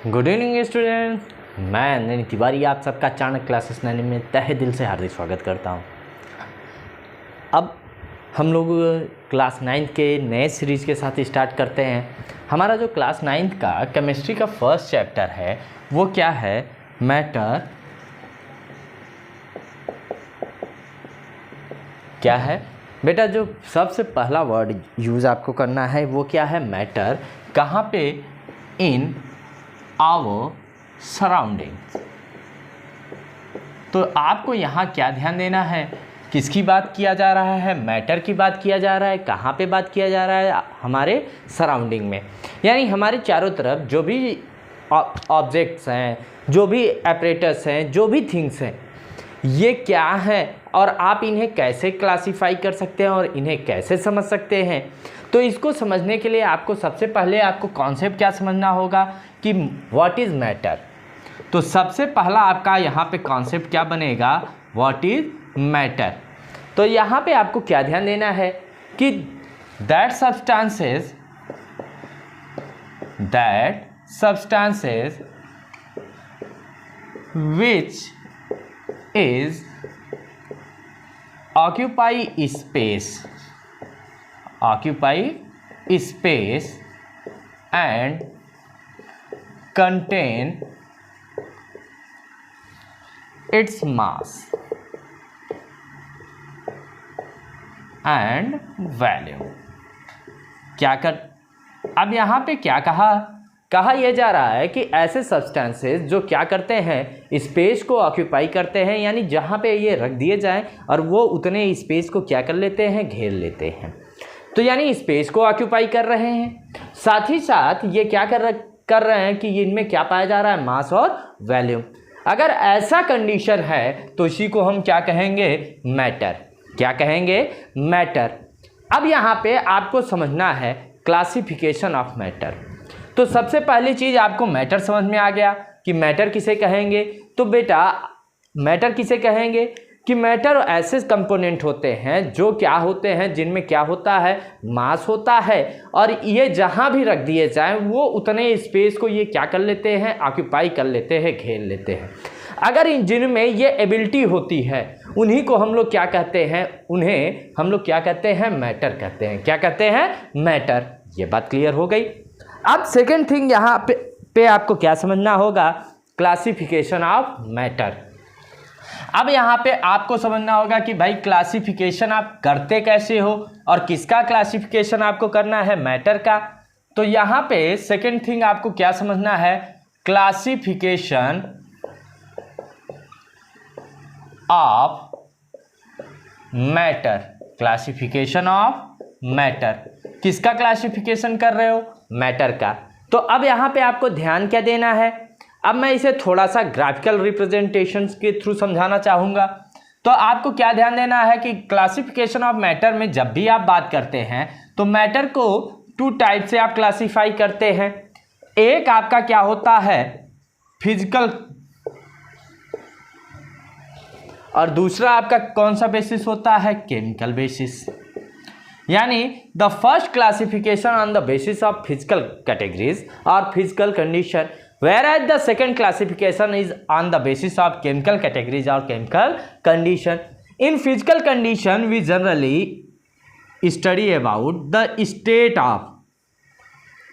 Good evening student, मैं नैनी तिवारी आप सबका चाणक्य क्लासेस नैनी में तहे दिल से हार्दिक स्वागत करता हूं। अब हम लोग क्लास 9 के नए सीरीज़ के साथ स्टार्ट करते हैं। हमारा जो क्लास 9 का केमिस्ट्री का फर्स्ट चैप्टर है वो क्या है? मैटर। क्या है बेटा? जो सबसे पहला वर्ड यूज़ आपको करना है वो क्या है? मैटर। कहाँ पे? In our surroundings. तो आपको यहाँ क्या ध्यान देना है? किसकी बात किया जा रहा है? मैटर की बात किया जा रहा है। कहाँ पे बात किया जा रहा है? हमारे सराउंडिंग में, यानी हमारे चारों तरफ जो भी ऑब्जेक्ट्स हैं, जो भी एपरेटस हैं, जो भी थिंग्स हैं, ये क्या है और आप इन्हें कैसे क्लासीफाई कर सकते हैं और इन्हें कैसे समझ सकते हैं। तो इसको समझने के लिए आपको सबसे पहले आपको कॉन्सेप्ट क्या समझना होगा कि व्हाट इज़ मैटर। तो सबसे पहला आपका यहाँ पे कॉन्सेप्ट क्या बनेगा? What is matter. तो यहाँ पे आपको क्या ध्यान देना है कि that substances which is occupy space and contain its mass and value। क्या कर अब यहाँ पे क्या कहा यह जा रहा है कि ऐसे सब्सटेंसेस जो क्या करते हैं, स्पेस को ऑक्यूपाई करते हैं, यानी जहाँ पे ये रख दिए जाएं और वो उतने स्पेस को क्या कर लेते हैं? घेर लेते हैं। तो यानी स्पेस को ऑक्यूपाई कर रहे हैं, साथ ही साथ ये क्या कर रहे हैं कि इनमें क्या पाया जा रहा है? मास और वॉल्यूम। अगर ऐसा कंडीशन है तो इसी को हम क्या कहेंगे? मैटर। क्या कहेंगे? मैटर। अब यहाँ पे आपको समझना है क्लासिफिकेशन ऑफ मैटर। तो सबसे पहली चीज़ आपको मैटर समझ में आ गया कि मैटर किसे कहेंगे। तो बेटा मैटर किसे कहेंगे कि मैटर ऐसे कंपोनेंट होते हैं जो क्या होते हैं, जिनमें क्या होता है? मास होता है, और ये जहाँ भी रख दिए जाएं वो उतने स्पेस को ये क्या कर लेते हैं? ऑक्यूपाई कर लेते हैं, घेर लेते हैं। अगर इन जिनमें ये एबिलिटी होती है उन्हीं को हम लोग क्या कहते हैं? उन्हें हम लोग क्या कहते हैं? मैटर कहते हैं। क्या कहते हैं? मैटर। ये बात क्लियर हो गई। अब सेकेंड थिंग यहाँ पे आपको क्या समझना होगा? Classification of matter. अब यहाँ पे आपको समझना होगा कि भाई क्लासिफिकेशन आप करते कैसे हो और किसका क्लासिफिकेशन आपको करना है? मैटर का। तो यहाँ पे सेकेंड थिंग आपको क्या समझना है? Classification of matter. Classification of matter. किसका क्लासिफिकेशन कर रहे हो? मैटर का। तो अब यहाँ पे आपको ध्यान क्या देना है? अब मैं इसे थोड़ा सा ग्राफिकल रिप्रेजेंटेशंस के थ्रू समझाना चाहूँगा। तो आपको क्या ध्यान देना है कि क्लासिफिकेशन ऑफ मैटर में जब भी आप बात करते हैं तो मैटर को टू टाइप से आप क्लासीफाई करते हैं। एक आपका क्या होता है? फिजिकल, और दूसरा आपका कौन सा बेसिस होता है? Chemical basis. यानी the first classification on the basis of physical categories और physical condition, whereas the second classification is on the basis of chemical categories or chemical condition. In physical condition we generally study about the state of,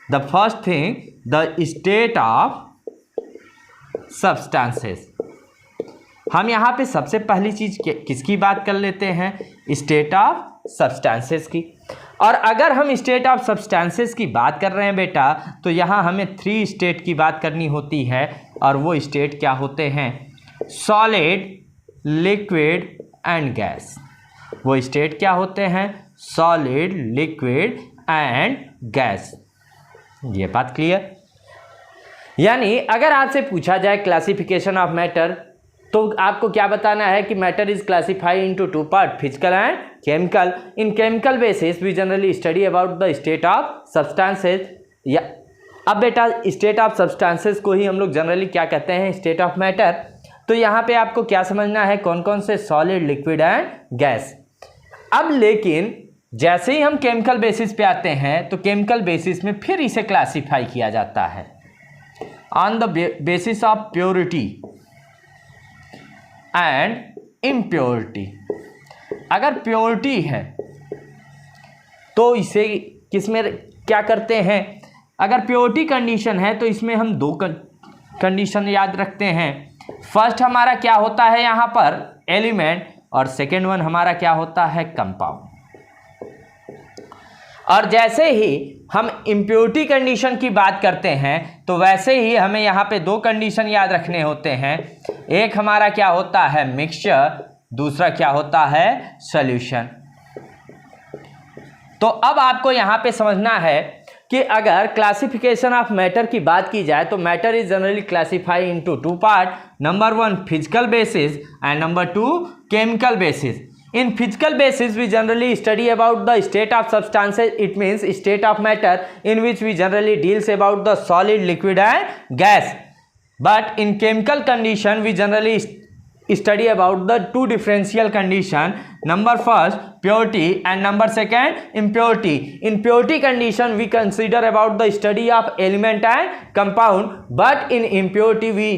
the first thing, the state of substances। हम यहाँ पे सबसे पहली चीज किसकी बात कर लेते हैं? स्टेट ऑफ सब्सटेंसेस की। और अगर हम स्टेट ऑफ सब्सटेंसेस की बात कर रहे हैं बेटा तो यहाँ हमें 3 स्टेट की बात करनी होती है, और वो स्टेट क्या होते हैं? Solid, liquid and gas. वो स्टेट क्या होते हैं? Solid, liquid and gas. ये बात क्लियर? यानी अगर आपसे पूछा जाए क्लासिफिकेशन ऑफ मैटर तो आपको क्या बताना है कि matter is classified into 2 part, physical and chemical. In chemical basis we generally study about the state of substances. या अब बेटा स्टेट ऑफ सब्सटेंसेस को ही हम लोग जनरली क्या कहते हैं? State of matter. तो यहाँ पे आपको क्या समझना है? कौन कौन से? Solid, liquid and gas. अब लेकिन जैसे ही हम केमिकल बेसिस पे आते हैं तो केमिकल बेसिस में फिर इसे क्लासीफाई किया जाता है। On the basis of purity and impurity. अगर प्योरिटी है तो इसे किसमें क्या करते हैं, अगर प्योरिटी कंडीशन है तो इसमें हम दो कंडीशन याद रखते हैं। फर्स्ट हमारा क्या होता है यहाँ पर एलिमेंट, और सेकेंड वन हमारा क्या होता है कंपाउंड। और जैसे ही हम इम्प्योरिटी कंडीशन की बात करते हैं तो वैसे ही हमें यहाँ पे दो कंडीशन याद रखने होते हैं। एक हमारा क्या होता है मिक्सचर, दूसरा क्या होता है सॉल्यूशन। तो अब आपको यहाँ पे समझना है कि अगर क्लासिफिकेशन ऑफ मैटर की बात की जाए तो matter is generally classified into two part, number one physical basis and number two chemical basis. In physical basis, we generally study about the state of substances. It means state of matter in which we generally deals about the solid, liquid and gas. But in chemical condition, we generally study about the two differential condition. Number first, purity and number second, impurity. In purity condition, we consider about the study of element and compound. But in impurity, we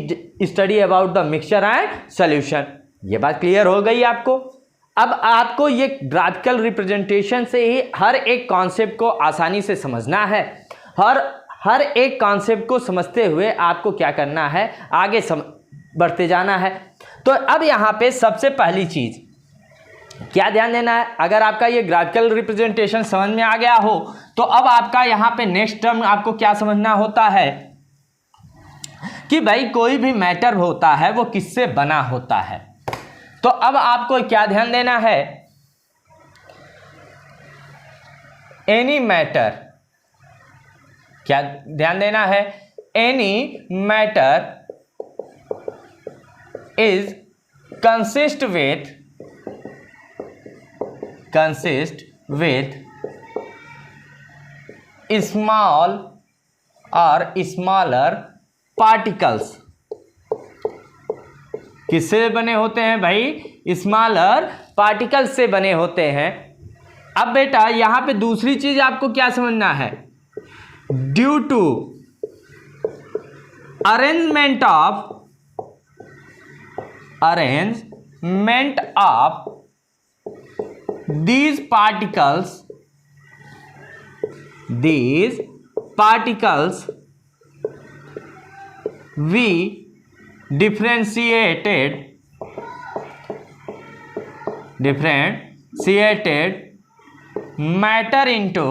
study about the mixture and solution. ये बात clear हो गई आपको। अब आपको ये graphical representation से ही हर एक कॉन्सेप्ट को आसानी से समझना है। हर एक कॉन्सेप्ट को समझते हुए आपको क्या करना है, आगे बढ़ते जाना है। तो अब यहाँ पे सबसे पहली चीज़ क्या ध्यान देना है, अगर आपका ये ग्राफिकल रिप्रेजेंटेशन समझ में आ गया हो तो अब आपका यहाँ पे नेक्स्ट टर्म आपको क्या समझना होता है कि भाई कोई भी मैटर होता है वो किससे बना होता है। तो अब आपको क्या ध्यान देना है, एनी मैटर, क्या ध्यान देना है, any matter is consist with small और स्मॉलर पार्टिकल्स। किससे बने होते हैं भाई, स्मॉलर पार्टिकल्स से बने होते हैं। अब बेटा यहां पे दूसरी चीज आपको क्या समझना है, due to arrangement of these particles we differentiated matter into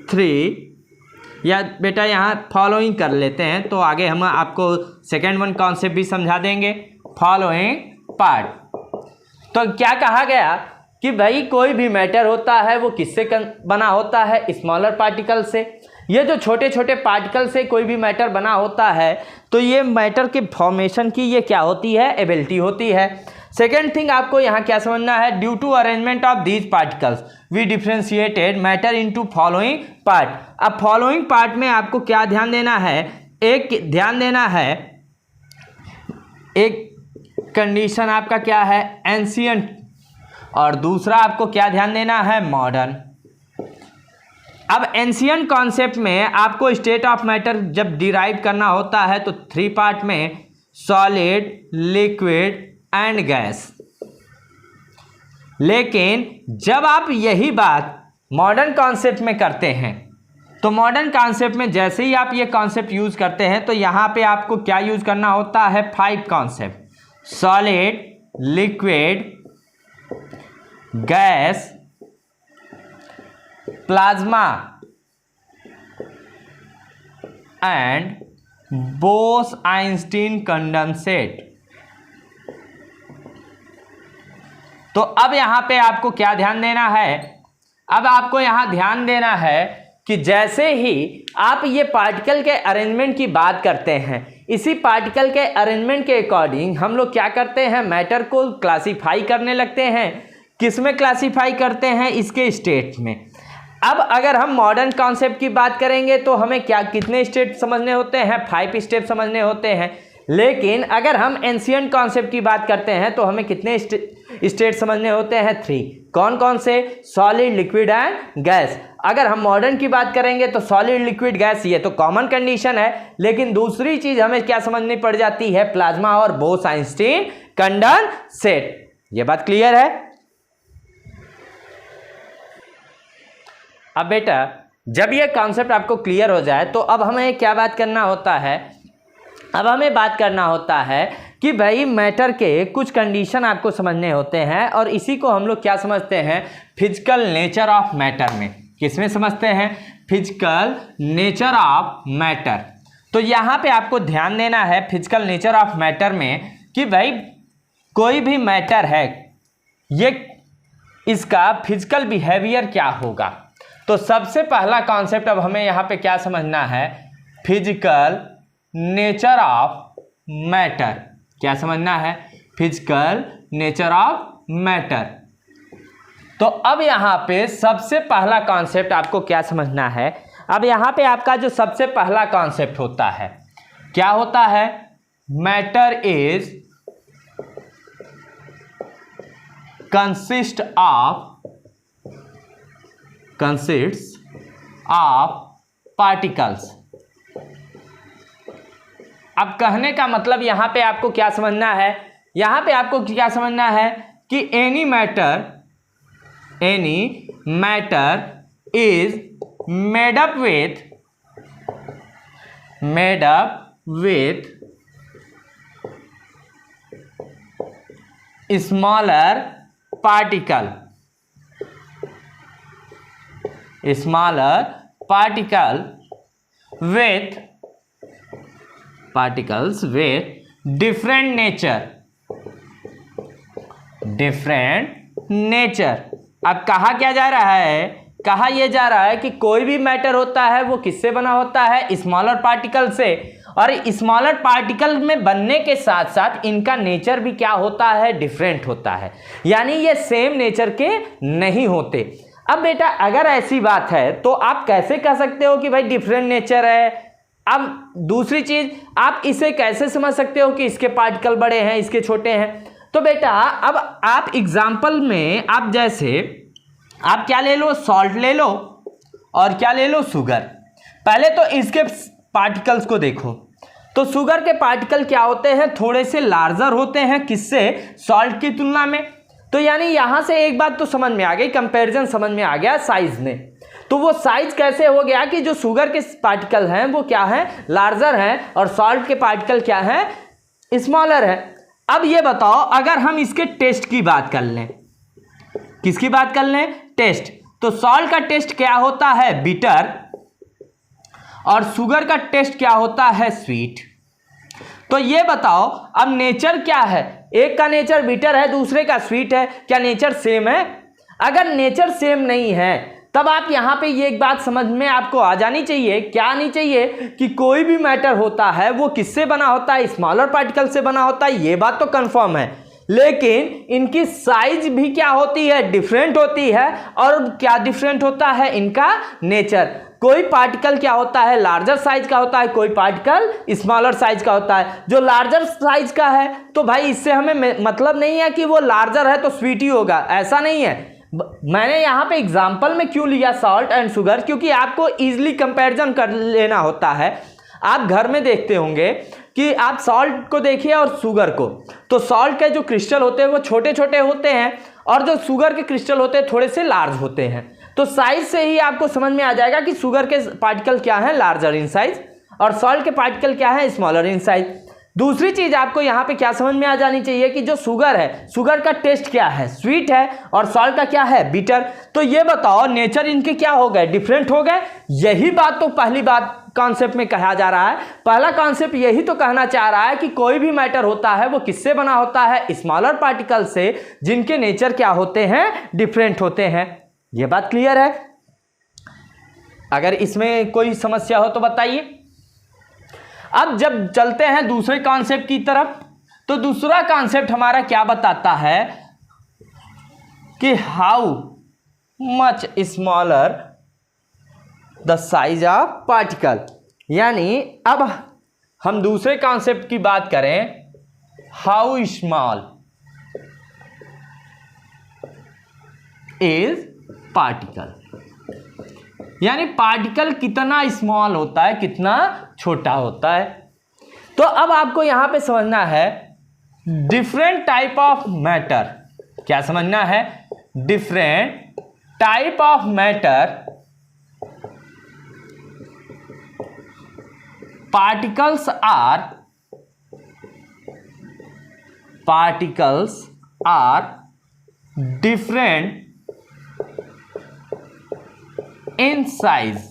three, या बेटा यहाँ फॉलोइंग कर लेते हैं तो आगे हम आपको सेकेंड वन कॉन्सेप्ट भी समझा देंगे। फॉलोइंग पार्ट, तो क्या कहा गया कि भाई कोई भी मैटर होता है वो किससे बना होता है, स्मॉलर पार्टिकल से। ये जो छोटे छोटे पार्टिकल से कोई भी मैटर बना होता है तो ये मैटर के फॉर्मेशन की ये क्या होती है, एबिलिटी होती है। सेकेंड थिंग आपको यहाँ क्या समझना है, due to arrangement of these particles we differentiated matter into following part. अब फॉलोइंग पार्ट में आपको क्या ध्यान देना है, एक ध्यान देना है, एक कंडीशन आपका क्या है एंशिएंट, और दूसरा आपको क्या ध्यान देना है मॉडर्न। अब एंशिएंट कॉन्सेप्ट में आपको स्टेट ऑफ मैटर जब डिराइव करना होता है तो थ्री पार्ट में, सॉलिड, लिक्विड एंड गैस। लेकिन जब आप यही बात मॉडर्न कॉन्सेप्ट में करते हैं तो मॉडर्न कॉन्सेप्ट में जैसे ही आप ये कॉन्सेप्ट यूज करते हैं तो यहाँ पे आपको क्या यूज करना होता है, 5 concept, solid, liquid, gas, plasma and Bose-Einstein condensate. तो अब यहां पे आपको क्या ध्यान देना है, अब आपको यहां ध्यान देना है कि जैसे ही आप ये पार्टिकल के अरेंजमेंट की बात करते हैं, इसी पार्टिकल के अरेंजमेंट के अकॉर्डिंग हम लोग क्या करते हैं, मैटर को क्लासीफाई करने लगते हैं। किस में क्लासीफाई करते हैं, इसके स्टेट में। अब अगर हम मॉडर्न कॉन्सेप्ट की बात करेंगे तो हमें क्या कितने स्टेप समझने होते हैं, 5 स्टेप समझने होते हैं। लेकिन अगर हम एंशिएंट कॉन्सेप्ट की बात करते हैं तो हमें कितने स्टेट समझने होते हैं 3। कौन कौन से? Solid, liquid and gas. अगर हम मॉडर्न की बात करेंगे तो सॉलिड, लिक्विड, गैस ये तो कॉमन कंडीशन है, लेकिन दूसरी चीज हमें क्या समझनी पड़ जाती है? प्लाज्मा और बोस-आइंस्टीन कंडेंसेट। ये बात क्लियर है? अब बेटा जब ये कॉन्सेप्ट आपको क्लियर हो जाए तो अब हमें क्या बात करना होता है? अब हमें बात करना होता है कि भाई मैटर के कुछ कंडीशन आपको समझने होते हैं, और इसी को हम लोग क्या समझते हैं? फिजिकल नेचर ऑफ मैटर में। किसमें समझते हैं? Physical nature of matter. तो यहाँ पे आपको ध्यान देना है फिजिकल नेचर ऑफ मैटर में कि भाई कोई भी मैटर है, ये इसका फिजिकल बिहेवियर क्या होगा। तो सबसे पहला कॉन्सेप्ट अब हमें यहाँ पे क्या समझना है? Physical nature of matter. क्या समझना है? Physical nature of matter. तो अब यहाँ पे सबसे पहला कॉन्सेप्ट आपको क्या समझना है? अब यहाँ पे आपका जो सबसे पहला कॉन्सेप्ट होता है क्या होता है? Matter is consist of particles. अब कहने का मतलब यहां पे आपको क्या समझना है? यहां पे आपको क्या समझना है कि any matter is made up with smaller particle with different nature। अब कहा क्या जा रहा है? कहा यह जा रहा है कि कोई भी मैटर होता है वो किससे बना होता है? स्मॉलर पार्टिकल से। और स्मॉलर पार्टिकल में बनने के साथ साथ इनका नेचर भी क्या होता है? डिफरेंट होता है, यानी ये सेम नेचर के नहीं होते। अब बेटा अगर ऐसी बात है तो आप कैसे कह सकते हो कि भाई डिफरेंट नेचर है? अब दूसरी चीज, आप इसे कैसे समझ सकते हो कि इसके पार्टिकल बड़े हैं, इसके छोटे हैं? तो बेटा अब आप एग्जाम्पल में आप जैसे आप क्या ले लो? सॉल्ट ले लो और क्या ले लो? शुगर। पहले तो इसके पार्टिकल्स को देखो। तो शुगर के पार्टिकल क्या होते हैं? थोड़े से लार्जर होते हैं, किससे? सॉल्ट की तुलना में। तो यानी यहां से एक बात तो समझ में आ गई, कंपैरिजन समझ में आ गया साइज में। तो वो साइज कैसे हो गया कि जो शुगर के पार्टिकल हैं वो क्या हैं? लार्जर हैं, और सॉल्ट के पार्टिकल क्या हैं? स्मॉलर है। अब ये बताओ, अगर हम इसके टेस्ट की बात कर लें, किसकी बात कर लें? टेस्ट। तो सॉल्ट का टेस्ट क्या होता है? बिटर। और शुगर का टेस्ट क्या होता है? स्वीट। तो ये बताओ अब नेचर क्या है? एक का नेचर बिटर है, दूसरे का स्वीट है। क्या नेचर सेम है? अगर नेचर सेम नहीं है तब आप यहां पे ये एक बात समझ में आपको आ जानी चाहिए। क्या आनी चाहिए? कि कोई भी मैटर होता है वो किससे बना होता है? स्मॉलर पार्टिकल से बना होता है। ये बात तो कंफर्म है, लेकिन इनकी साइज भी क्या होती है? डिफरेंट होती है। और क्या डिफरेंट होता है? इनका नेचर। कोई पार्टिकल क्या होता है? लार्जर साइज का होता है, कोई पार्टिकल स्मॉलर साइज का होता है। जो लार्जर साइज का है तो भाई इससे हमें मतलब नहीं है कि वो लार्जर है तो स्वीट ही होगा, ऐसा नहीं है। मैंने यहाँ पे एग्जांपल में क्यों लिया सॉल्ट एंड शुगर? क्योंकि आपको इजीली कंपैरिजन कर लेना होता है। आप घर में देखते होंगे कि आप सॉल्ट को देखिए और शुगर को, तो सॉल्ट के जो क्रिस्टल होते हैं वो छोटे छोटे होते हैं, और जो शुगर के क्रिस्टल होते हैं थोड़े से लार्ज होते हैं। तो साइज से ही आपको समझ में आ जाएगा कि शुगर के पार्टिकल क्या है? लार्जर इन साइज, और सॉल्ट के पार्टिकल क्या है? Smaller in size. दूसरी चीज आपको यहाँ पे क्या समझ में आ जानी चाहिए कि जो शुगर है, शुगर का टेस्ट क्या है? स्वीट है, और सॉल्ट का क्या है? बिटर। तो ये बताओ नेचर इनके क्या हो गए? डिफरेंट हो गए। यही बात तो पहली बात कॉन्सेप्ट में कहा जा रहा है। पहला कॉन्सेप्ट यही तो कहना चाह रहा है कि कोई भी मैटर होता है वो किससे बना होता है? स्मॉलर पार्टिकल से, जिनके नेचर क्या होते हैं? डिफरेंट होते हैं। ये बात क्लियर है? अगर इसमें कोई समस्या हो तो बताइए। अब जब चलते हैं दूसरे कॉन्सेप्ट की तरफ, तो दूसरा कॉन्सेप्ट हमारा क्या बताता है कि how much smaller the size of particle. यानी अब हम दूसरे कॉन्सेप्ट की बात करें, हाउ स्मॉल इज पार्टिकल, यानी पार्टिकल कितना स्मॉल होता है, कितना छोटा होता है। तो अब आपको यहां पे समझना है डिफरेंट टाइप ऑफ मैटर। क्या समझना है? Different type of matter particles are different in size।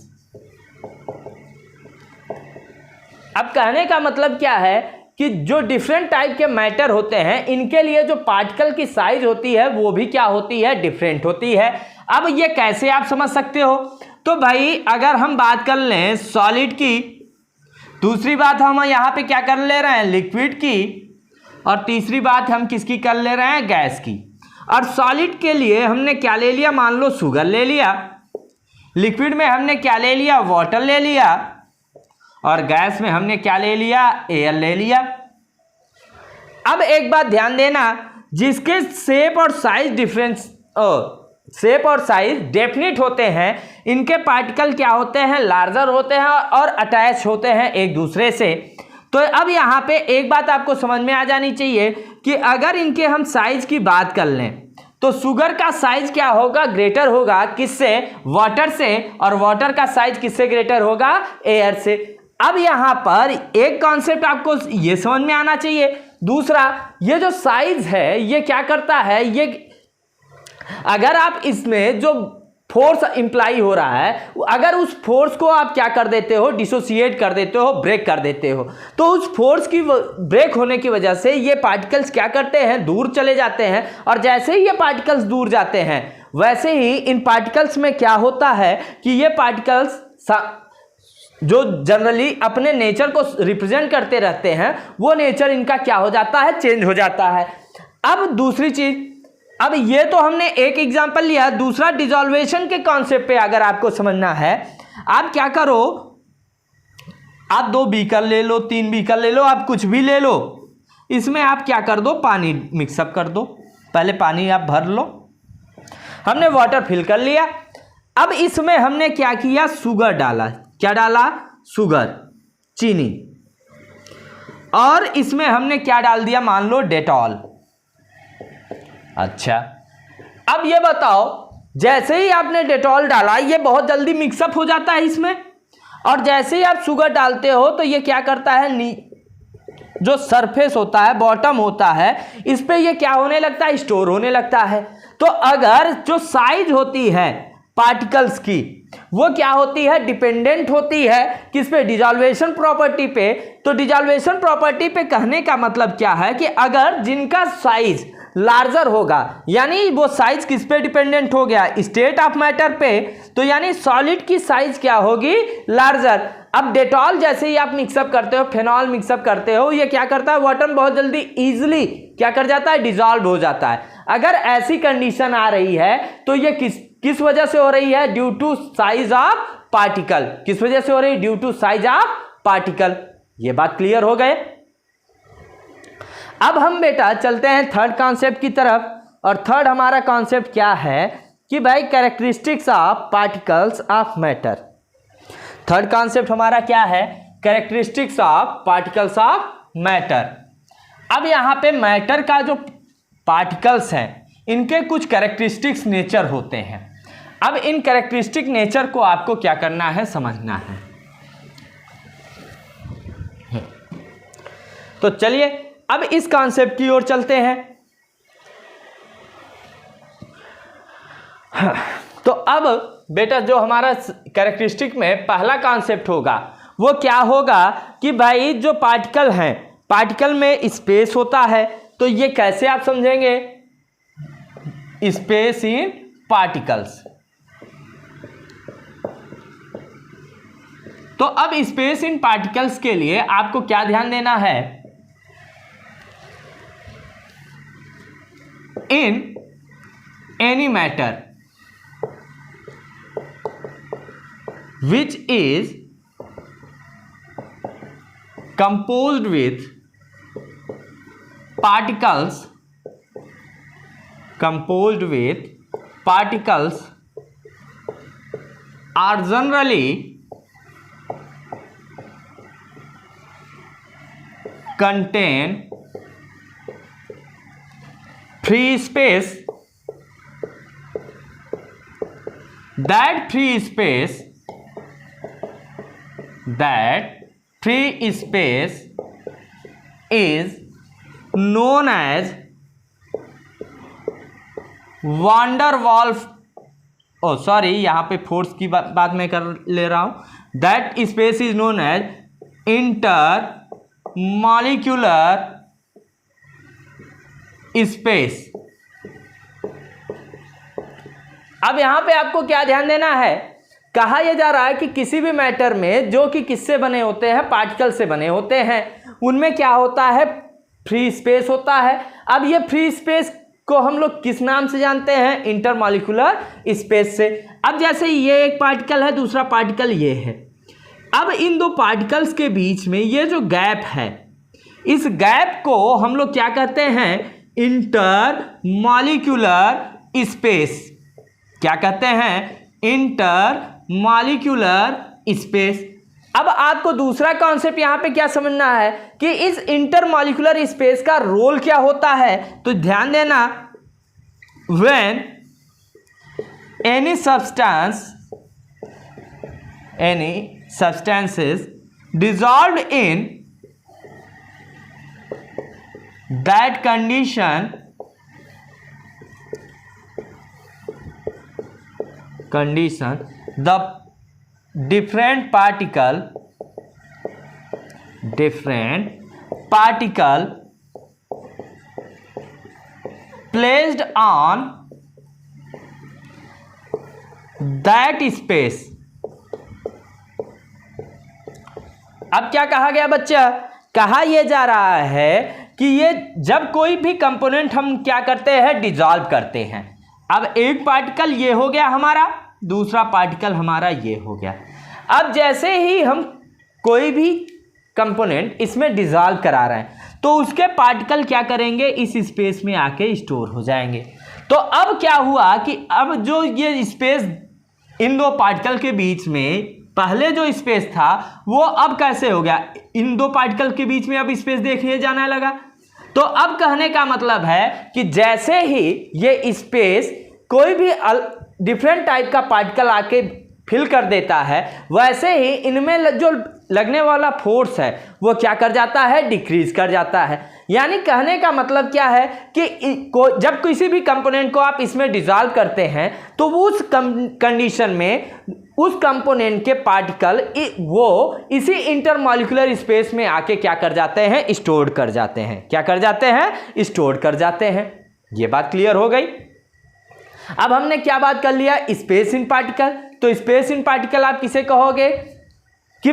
अब कहने का मतलब क्या है कि जो डिफरेंट टाइप के मैटर होते हैं इनके लिए जो पार्टिकल की साइज होती है वो भी क्या होती है? डिफरेंट होती है। अब ये कैसे आप समझ सकते हो? तो भाई अगर हम बात कर लें सॉलिड की, दूसरी बात हम यहाँ पे क्या कर ले रहे हैं? लिक्विड की, और तीसरी बात हम किसकी कर ले रहे हैं? गैस की। और सॉलिड के लिए हमने क्या ले लिया? मान लो शुगर ले लिया। लिक्विड में हमने क्या ले लिया? वाटर ले लिया। और गैस में हमने क्या ले लिया? एयर ले लिया। अब एक बात ध्यान देना, जिसके शेप और साइज डेफिनिट होते हैं, इनके पार्टिकल क्या होते हैं? लार्जर होते हैं और अटैच होते हैं एक दूसरे से। तो अब यहाँ पे एक बात आपको समझ में आ जानी चाहिए कि अगर इनके हम साइज की बात कर लें तो शुगर का साइज क्या होगा? ग्रेटर होगा किससे? वाटर से। और वाटर का साइज किससे ग्रेटर होगा? एयर से। अब यहाँ पर एक कॉन्सेप्ट आपको ये समझ में आना चाहिए। दूसरा, ये जो साइज है ये क्या करता है? ये अगर आप इसमें जो फोर्स इंप्लाई हो रहा है, अगर उस फोर्स को आप क्या कर देते हो? डिसोसिएट कर देते हो, ब्रेक कर देते हो, तो उस फोर्स की ब्रेक होने की वजह से ये पार्टिकल्स क्या करते हैं? दूर चले जाते हैं। और जैसे ही ये पार्टिकल्स दूर जाते हैं वैसे ही इन पार्टिकल्स में क्या होता है कि ये पार्टिकल्स जो जनरली अपने नेचर को रिप्रेजेंट करते रहते हैं वो नेचर इनका क्या हो जाता है? चेंज हो जाता है। अब दूसरी चीज, अब ये तो हमने एक एग्जांपल लिया। दूसरा, डिसॉल्वेशन के कॉन्सेप्ट पे अगर आपको समझना है, आप क्या करो, आप 2 बीकर ले लो, 3 बीकर ले लो, आप कुछ भी ले लो, इसमें आप क्या कर दो? पानी मिक्सअप कर दो। पहले पानी आप भर लो, हमने वाटर फिल कर लिया। अब इसमें हमने क्या किया? शुगर डाला। क्या डाला? शुगर, चीनी। और इसमें हमने क्या डाल दिया? मान लो डेटॉल। अच्छा, अब ये बताओ, जैसे ही आपने डेटॉल डाला ये बहुत जल्दी मिक्सअप हो जाता है इसमें, और जैसे ही आप शुगर डालते हो तो ये क्या करता है? जो सरफेस होता है, बॉटम होता है, इस पे ये क्या होने लगता है? स्टोर होने लगता है। तो अगर जो साइज होती है पार्टिकल्स की वो क्या होती है? डिपेंडेंट होती है किस पे? डिसॉल्वेशन प्रॉपर्टी पे। तो डिसॉल्वेशन प्रॉपर्टी पे कहने का मतलब क्या है कि अगर जिनका साइज लार्जर होगा, यानी वो साइज किस पे डिपेंडेंट हो गया? स्टेट ऑफ मैटर पे। तो यानी सॉलिड की साइज क्या होगी? लार्जर। अब डेटॉल जैसे ही आप मिक्सअप करते हो, फेनॉल मिक्सअप करते हो, ये क्या करता है? वाटर में बहुत जल्दी इजीली क्या कर जाता है? डिसॉल्व हो जाता है। अगर ऐसी कंडीशन आ रही है तो ये किस वजह से हो रही है? Due to size of particle. किस वजह से हो रही है? Due to size of particle. ये बात क्लियर हो गए? अब हम बेटा चलते हैं थर्ड कॉन्सेप्ट की तरफ। और थर्ड हमारा कॉन्सेप्ट क्या है कि भाई characteristics of particles of matter. Third concept हमारा क्या है? Characteristics of particles of matter. अब यहां पे मैटर का जो पार्टिकल्स हैं इनके कुछ कैरेक्टरिस्टिक्स नेचर होते हैं। अब इन कैरेक्टरिस्टिक नेचर को आपको क्या करना है? समझना है। तो चलिए अब इस कॉन्सेप्ट की ओर चलते हैं। तो अब बेटा जो हमारा कैरेक्टरिस्टिक में पहला कॉन्सेप्ट होगा वो क्या होगा कि भाई जो पार्टिकल हैं, पार्टिकल में स्पेस होता है। तो ये कैसे आप समझेंगे? Space in particles. तो अब स्पेस इन पार्टिकल्स के लिए आपको क्या ध्यान देना है? In any matter which is composed with particles particles are generally contain free space. That free space is known as van der Waals, oh sorry यहाँ पे फोर्स की बात मैं कर ले रहा हूँ। That space is known as intermolecular space. अब यहां पे आपको क्या ध्यान देना है, कहा यह जा रहा है कि किसी भी मैटर में जो कि किससे बने होते हैं, पार्टिकल से बने होते हैं, उनमें क्या होता है, फ्री स्पेस होता है। अब ये फ्री स्पेस को हम लोग किस नाम से जानते हैं, इंटरमॉलिक्यूलर स्पेस से। अब जैसे ये एक पार्टिकल है, दूसरा पार्टिकल ये है। अब इन दो पार्टिकल्स के बीच में ये जो गैप है, इस गैप को हम लोग क्या कहते हैं, इंटरमॉलिक्यूलर स्पेस। क्या कहते हैं, इंटरमॉलिक्यूलर स्पेस। अब आपको दूसरा कॉन्सेप्ट यहां पे क्या समझना है कि इस इंटरमॉलिक्यूलर स्पेस का रोल क्या होता है। तो ध्यान देना, when any substances dissolved in that condition the different particle placed on that space। अब क्या कहा गया बच्चा, कहा यह जा रहा है कि ये जब कोई भी कंपोनेंट हम क्या करते हैं, डिसॉल्व करते हैं। अब एक पार्टिकल ये हो गया हमारा, दूसरा पार्टिकल हमारा ये हो गया। अब जैसे ही हम कोई भी कंपोनेंट इसमें डिसॉल्व करा रहे हैं तो उसके पार्टिकल क्या करेंगे, इस स्पेस में आके स्टोर हो जाएंगे। तो अब क्या हुआ कि अब जो ये स्पेस इन दो पार्टिकल के बीच में पहले जो स्पेस था वो अब कैसे हो गया, इन दो पार्टिकल के बीच में अब स्पेस देखिए जाने लगा। तो अब कहने का मतलब है कि जैसे ही ये स्पेस कोई भी डिफरेंट टाइप का पार्टिकल आके फिल कर देता है, वैसे ही इनमें जो लगने वाला फोर्स है वो क्या कर जाता है, डिक्रीज कर जाता है। यानी कहने का मतलब क्या है कि जब किसी भी कंपोनेंट को आप इसमें डिसॉल्व करते हैं तो उस कंडीशन में उस कंपोनेंट के पार्टिकल वो इसी इंटरमॉलिक्यूलर स्पेस में आके क्या कर जाते हैं, स्टोर कर जाते हैं। क्या कर जाते हैं, स्टोर कर जाते हैं। ये बात क्लियर हो गई। अब हमने क्या बात कर लिया, स्पेस इन पार्टिकल। तो स्पेस इन पार्टिकल आप किसे कहोगे कि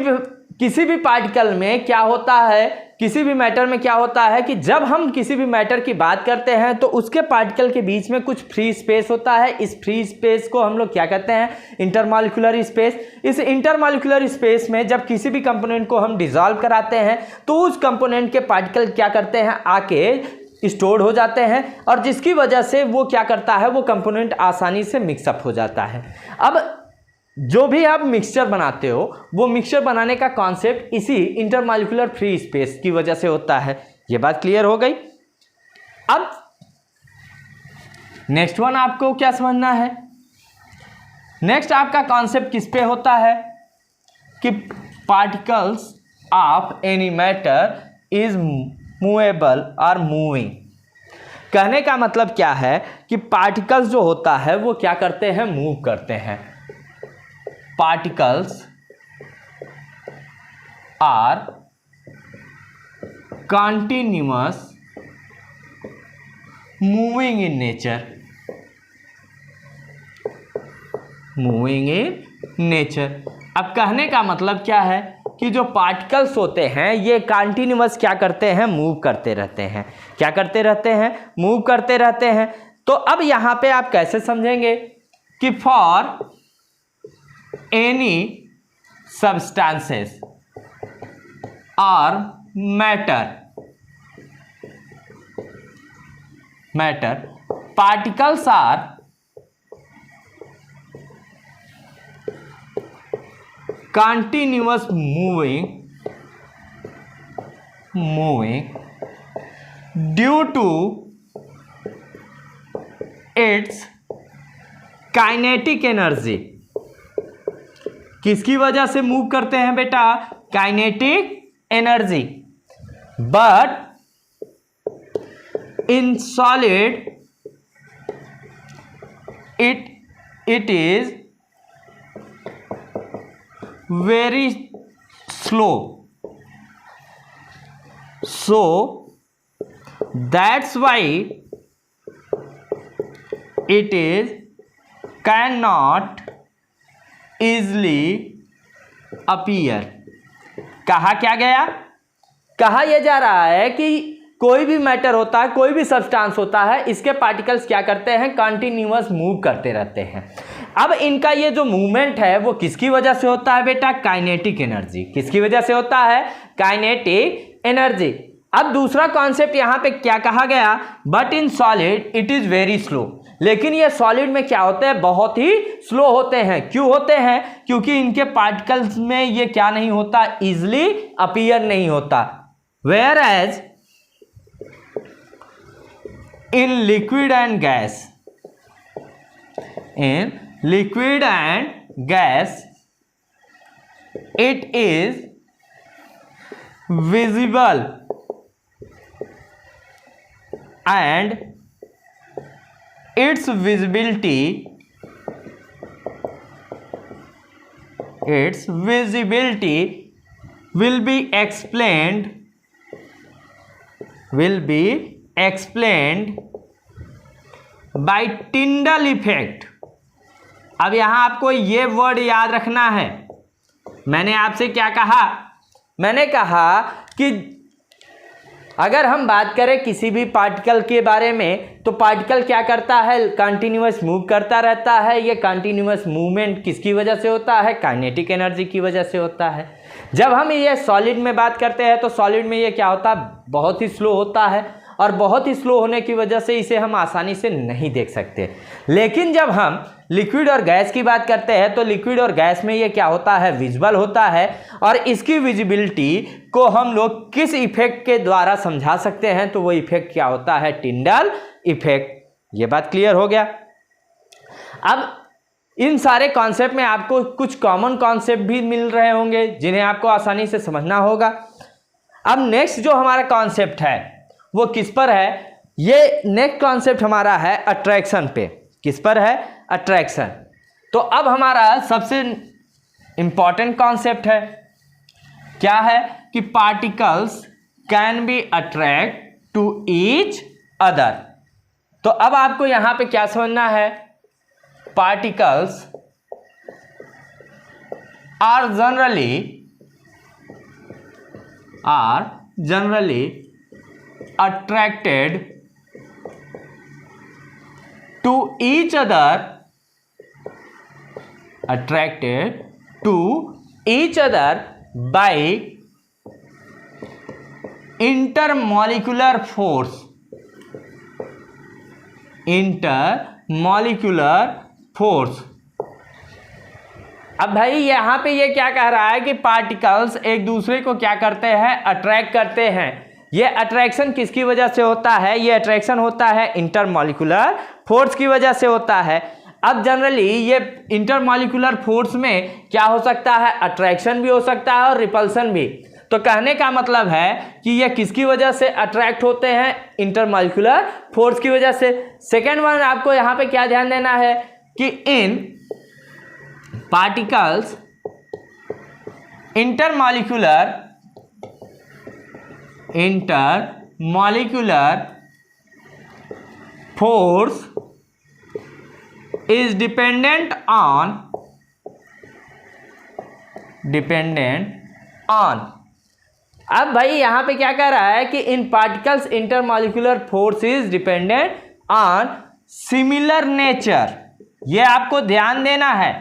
किसी भी पार्टिकल में क्या होता है, किसी भी मैटर में क्या होता है कि जब हम किसी भी मैटर की बात करते हैं तो उसके पार्टिकल के बीच में कुछ फ्री स्पेस होता है। इस फ्री स्पेस को हम लोग क्या कहते हैं, इंटरमॉलिक्यूलर स्पेस। इस इंटरमॉलिक्यूलर स्पेस में जब किसी भी कंपोनेंट को हम डिसॉल्व कराते हैं तो उस कंपोनेंट के पार्टिकल क्या करते हैं, आके स्टोर हो जाते हैं और जिसकी वजह से वो क्या करता है, वो कंपोनेंट आसानी से मिक्सअप हो जाता है। अब जो भी आप मिक्सचर बनाते हो वो मिक्सचर बनाने का कॉन्सेप्ट इसी इंटरमॉलिक्यूलर फ्री स्पेस की वजह से होता है। ये बात क्लियर हो गई। अब नेक्स्ट वन आपको क्या समझना है, नेक्स्ट आपका कॉन्सेप्ट किस पे होता है कि particles of any matter is movable और मूविंग। कहने का मतलब क्या है कि पार्टिकल्स जो होता है वो क्या करते हैं, मूव करते हैं। Particles are continuous moving in nature, moving in nature. अब कहने का मतलब क्या है कि जो पार्टिकल्स होते हैं ये कंटिन्यूअस क्या करते हैं, मूव करते रहते हैं। क्या करते रहते हैं, मूव करते रहते हैं। तो अब यहां पे आप कैसे समझेंगे कि फॉर एनी सबस्टेंसेस और matter particles are continuous moving due to its kinetic energy. किसकी वजह से मूव करते हैं बेटा? Kinetic energy. But in solid it is very slow, so that's why it is cannot easily appear। कहा क्या गया? कहा यह जा रहा है कि कोई भी मैटर होता है, कोई भी सब्सटेंस होता है, इसके पार्टिकल्स क्या करते हैं? कंटिन्यूअस मूव करते रहते हैं। अब इनका ये जो मूवमेंट है वो किसकी वजह से होता है बेटा? Kinetic energy. किसकी वजह से होता है? Kinetic energy. अब दूसरा कॉन्सेप्ट यहाँ पे क्या कहा गया? But in solid it is very slow. लेकिन ये सॉलिड में क्या होते हैं? बहुत ही स्लो होते हैं। क्यों होते हैं? क्योंकि इनके पार्टिकल्स में ये क्या नहीं होता? इजिली अपीयर नहीं होता। Whereas in liquid and gas, it is visible and its visibility will be explained by Tyndall effect। अब यहां आपको ये वर्ड याद रखना है। मैंने आपसे क्या कहा? मैंने कहा कि अगर हम बात करें किसी भी पार्टिकल के बारे में, तो पार्टिकल क्या करता है? कंटिन्यूअस मूव करता रहता है। ये कंटिन्यूअस मूवमेंट किसकी वजह से होता है? काइनेटिक एनर्जी की वजह से होता है। जब हम ये सॉलिड में बात करते हैं तो सॉलिड में ये क्या होता है? बहुत ही स्लो होता है, और बहुत ही स्लो होने की वजह से इसे हम आसानी से नहीं देख सकते। लेकिन जब हम लिक्विड और गैस की बात करते हैं तो लिक्विड और गैस में ये क्या होता है? विजिबल होता है। और इसकी विजिबिलिटी को हम लोग किस इफेक्ट के द्वारा समझा सकते हैं? तो वो इफेक्ट क्या होता है? Tyndall effect. ये बात क्लियर हो गया। अब इन सारे कॉन्सेप्ट में आपको कुछ कॉमन कॉन्सेप्ट भी मिल रहे होंगे जिन्हें आपको आसानी से समझना होगा। अब नेक्स्ट जो हमारा कॉन्सेप्ट है वो किस पर है? ये नेक्स्ट कॉन्सेप्ट हमारा है अट्रैक्शन पे। किस पर है? अट्रैक्शन। तो अब हमारा सबसे इंपॉर्टेंट कॉन्सेप्ट है क्या है? कि particles can be attract to each other. तो अब आपको यहां पे क्या समझना है? Particles are generally attracted to each other by intermolecular force। अब भाई यहाँ पे ये क्या कह रहा है कि पार्टिकल्स एक दूसरे को क्या करते हैं? अट्रैक्ट करते हैं। ये अट्रैक्शन किसकी वजह से होता है? ये अट्रैक्शन होता है इंटरमॉलिक्यूलर फोर्स की वजह से होता है। अब जनरली ये इंटरमॉलिक्यूलर फोर्स में क्या हो सकता है? अट्रैक्शन भी हो सकता है और रिपल्सन भी। तो कहने का मतलब है कि ये किसकी वजह से अट्रैक्ट होते हैं? इंटरमॉलिक्यूलर फोर्स की वजह से। सेकेंड वन आपको यहाँ पे क्या ध्यान देना है कि इन particles intermolecular force is dependent on अब भाई यहां पे क्या कह रहा है कि इन particles intermolecular force is dependent on similar nature. ये आपको ध्यान देना है।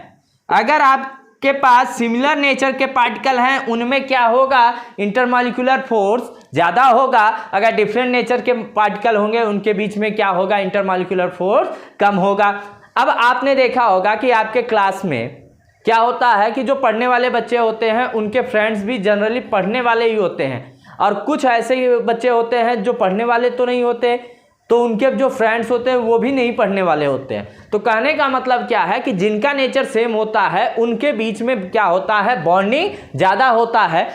अगर आपके पास सिमिलर नेचर के पार्टिकल हैं उनमें क्या होगा? इंटरमॉलिक्यूलर फोर्स ज़्यादा होगा। अगर डिफरेंट नेचर के पार्टिकल होंगे उनके बीच में क्या होगा? इंटरमॉलिक्यूलर फोर्स कम होगा। अब आपने देखा होगा कि आपके क्लास में क्या होता है कि जो पढ़ने वाले बच्चे होते हैं उनके फ्रेंड्स भी जनरली पढ़ने वाले ही होते हैं, और कुछ ऐसे बच्चे होते हैं जो पढ़ने वाले तो नहीं होते, तो उनके जो फ्रेंड्स होते हैं वो भी नहीं पढ़ने वाले होते हैं। तो कहने का मतलब क्या है कि जिनका नेचर सेम होता है उनके बीच में क्या होता है, बॉन्डिंग ज़्यादा होता है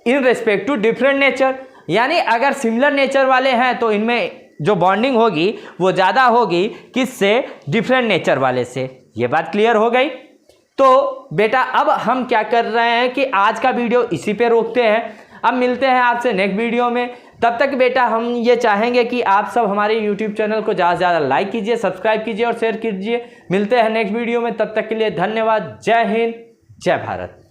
in respect to different nature. यानी अगर सिमिलर नेचर वाले हैं तो इनमें जो बॉन्डिंग होगी वो ज़्यादा होगी किससे, डिफरेंट नेचर वाले से। ये बात क्लियर हो गई। तो बेटा अब हम क्या कर रहे हैं कि आज का वीडियो इसी पे रोकते हैं, अब मिलते हैं आपसे नेक्स्ट वीडियो में। तब तक बेटा हम ये चाहेंगे कि आप सब हमारे YouTube चैनल को ज़्यादा से ज़्यादा लाइक कीजिए, सब्सक्राइब कीजिए और शेयर कीजिए। मिलते हैं नेक्स्ट वीडियो में, तब तक के लिए धन्यवाद। जय हिंद, जय भारत।